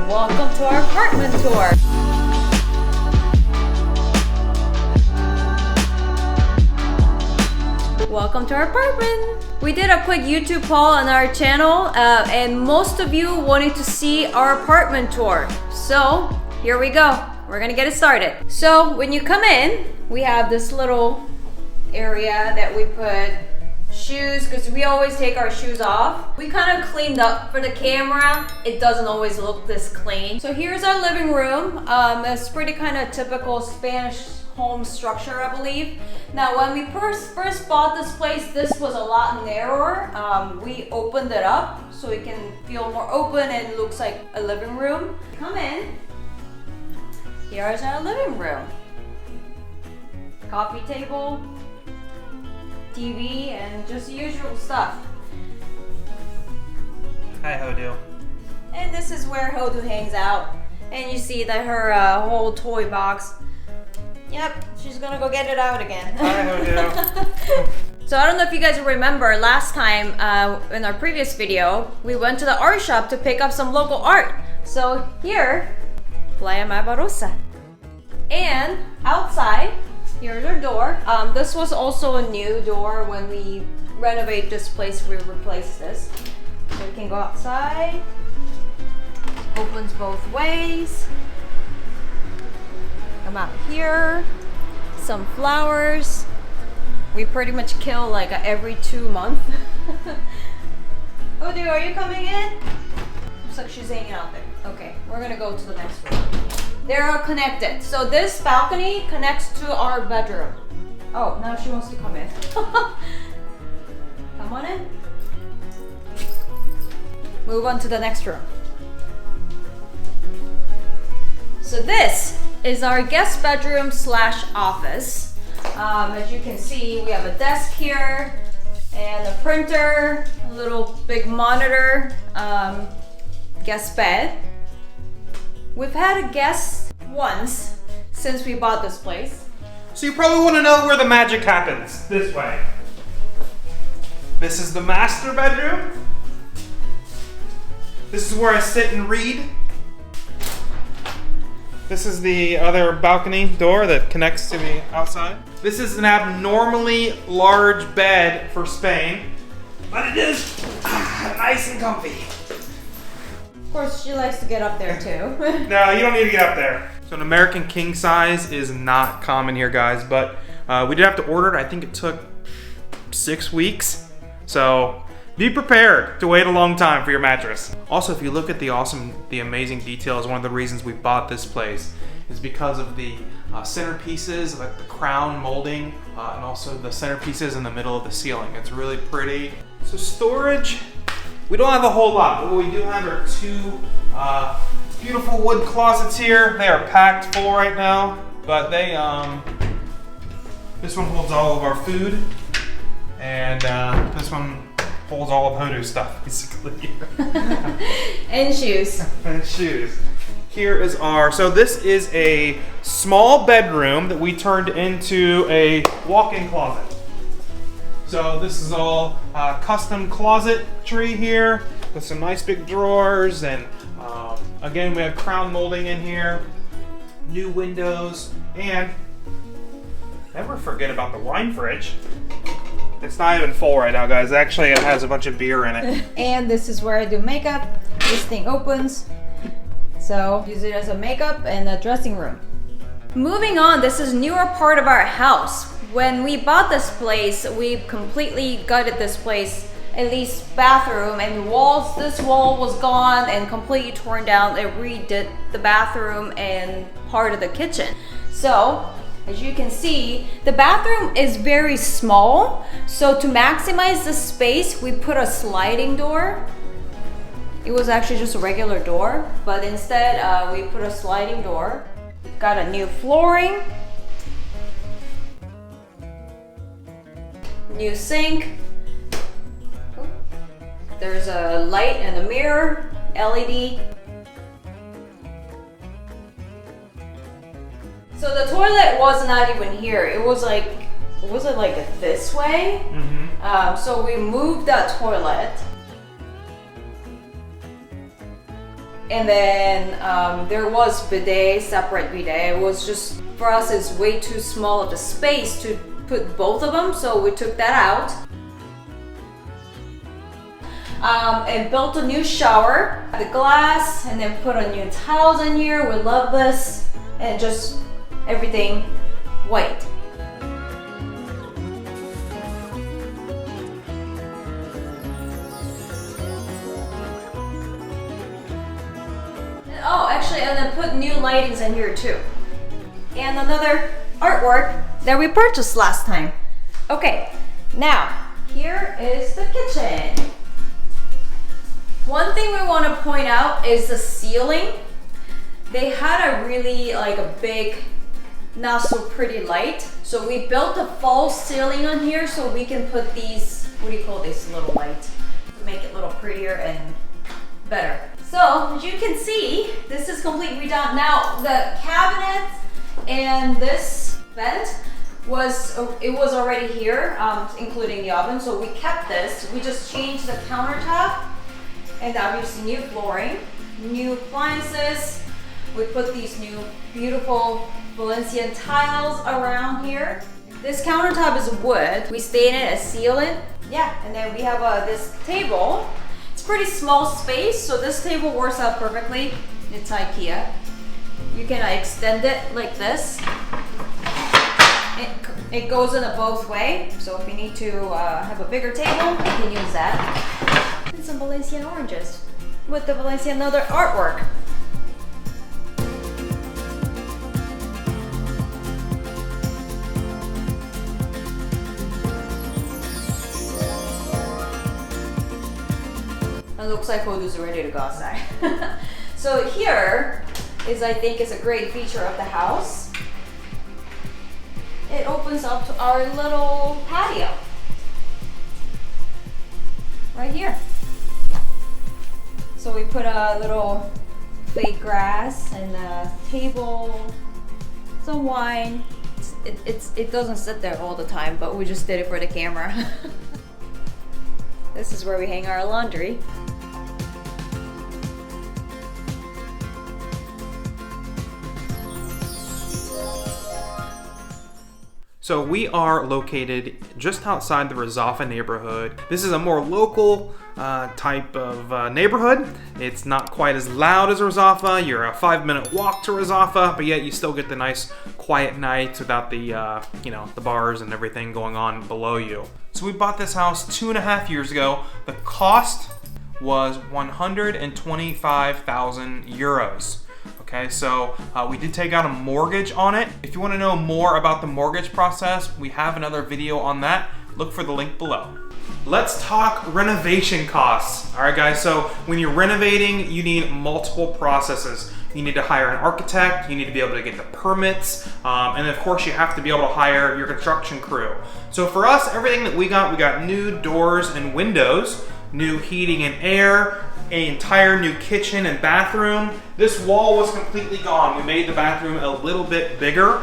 Welcome to our apartment tour. Welcome to our apartment. We did a quick YouTube poll on our channel and most of you wanted to see our apartment tour. So here we go. We're gonna get it started. So when you come in, we have this little area that we put shoes, because we always take our shoes off. We kind of cleaned up for the camera. It doesn't always look this clean. So here's our living room. It's pretty kind of typical Spanish home structure, I believe. Now, when we first bought this place, this was a lot narrower. We opened it up so it can feel more open and it looks like a living room. Come in. Here's our living room. Coffee table, TV, and just the usual stuff. Hi, Hodu. And this is where Hodu hangs out. And you see that her whole toy box. Yep, she's gonna go get it out again. Hi, Hodu. So I don't know if you guys remember last time in our previous video, we went to the art shop to pick up some local art. So here, Playa Barbarossa. And outside, here's our door. This was also a new door when we renovated this place. We replaced this. So we can go outside. Opens both ways. Come out here. Some flowers. We pretty much kill like every 2 months. Oh, dude, are you coming in? Looks like she's hanging out there. Okay, we're gonna go to the next room. They're connected. So this balcony connects to our bedroom. Oh, now she wants to come in. Come on in. Move on to the next room. So this is our guest bedroom / office. As you can see, we have a desk here and a printer, a little big monitor, guest bed. We've had a guest once since we bought this place. So you probably want to know where the magic happens. This way. This is the master bedroom. This is where I sit and read. This is the other balcony door that connects to the outside. This is an abnormally large bed for Spain, but it is nice and comfy. Of course, she likes to get up there too. No, you don't need to get up there. So an American king size is not common here, guys, but we did have to order it. I think it took 6 weeks. So be prepared to wait a long time for your mattress. Also, if you look at the amazing details, one of the reasons we bought this place is because of the centerpieces, like the crown molding, and also the centerpieces in the middle of the ceiling. It's really pretty. So storage, we don't have a whole lot, but what we do have are 2 beautiful wood closets here. They are packed full right now, but they, this one holds all of our food, and this one holds all of Hodu's stuff, basically. And shoes. And shoes. Here is so this is a small bedroom that we turned into a walk-in closet. So this is all custom closetry here with some nice big drawers, and again, we have crown molding in here, new windows, and never forget about the wine fridge. It's not even full right now, guys. Actually, it has a bunch of beer in it. And this is where I do makeup. This thing opens. So use it as a makeup and a dressing room. Moving on, this is newer part of our house. When we bought this place, we completely gutted this place, at least bathroom and walls. This wall was gone and completely torn down. They redid the bathroom and part of the kitchen. So as you can see, the bathroom is very small. So to maximize the space, we put a sliding door. It was actually just a regular door, but instead we put a sliding door. We've got a new flooring, new sink. There's a light and a mirror, LED. So the toilet was not even here. It was like this way? Mm-hmm. So we moved that toilet. And then there was bidet, separate bidet. It was just, for us, it's way too small of a space to put both of them, so we took that out. And built a new shower, the glass, and then put a new tiles in here. We love this, and just everything white. Oh, actually, and then put new lightings in here too. And another artwork that we purchased last time. Okay, now here is the kitchen. One thing we want to point out is the ceiling. They had a really like a big, not so pretty light. So we built a false ceiling on here so we can put these, what do you call these little lights, to make it a little prettier and better. So as you can see, this is completely redone. Now the cabinet and this vent was already here, including the oven. So we kept this. We just changed the countertop and obviously new flooring, new appliances. We put these new beautiful Valencian tiles around here. This countertop is wood. We stained it as sealant. Yeah, and then we have this table. Pretty small space, so this table works out perfectly. It's IKEA. You can extend it like this. It goes in a both way, so if you need to have a bigger table, you can use that. And some Valencian oranges with the Valencian other artwork. It looks like food is ready to go outside. So here is, I think, is a great feature of the house. It opens up to our little patio. Right here. So we put a little fake grass and a table, some wine. It doesn't sit there all the time, but we just did it for the camera. This is where we hang our laundry. So we are located just outside the Ruzafa neighborhood. This is a more local type of neighborhood. It's not quite as loud as Ruzafa. You're a 5-minute walk to Ruzafa, but yet you still get the nice quiet nights without the the bars and everything going on below you. So we bought this house 2.5 years ago. The cost was 125,000 euros. Okay, so we did take out a mortgage on it. If you want to know more about the mortgage process, we have another video on that. Look for the link below. Let's talk renovation costs. All right, guys, so when you're renovating, you need multiple processes. You need to hire an architect, you need to be able to get the permits, and of course you have to be able to hire your construction crew. So for us, everything that we got new doors and windows, new heating and air, an entire new kitchen and bathroom. This wall was completely gone. We made the bathroom a little bit bigger.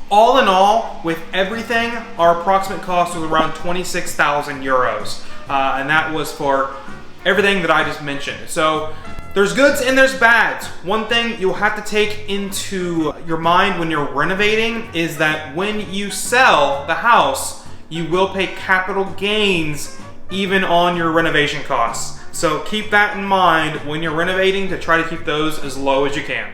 All in all, with everything, our approximate cost was around 26,000 euros. And that was for everything that I just mentioned. So there's goods and there's bads. One thing you'll have to take into your mind when you're renovating is that when you sell the house, you will pay capital gains even on your renovation costs. So keep that in mind when you're renovating to try to keep those as low as you can.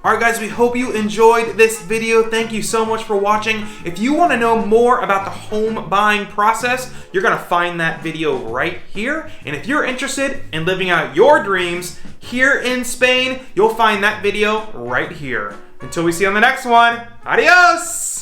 Alright guys, we hope you enjoyed this video. Thank you so much for watching. If you want to know more about the home buying process, you're going to find that video right here. And if you're interested in living out your dreams here in Spain, you'll find that video right here. Until we see you on the next one, adios!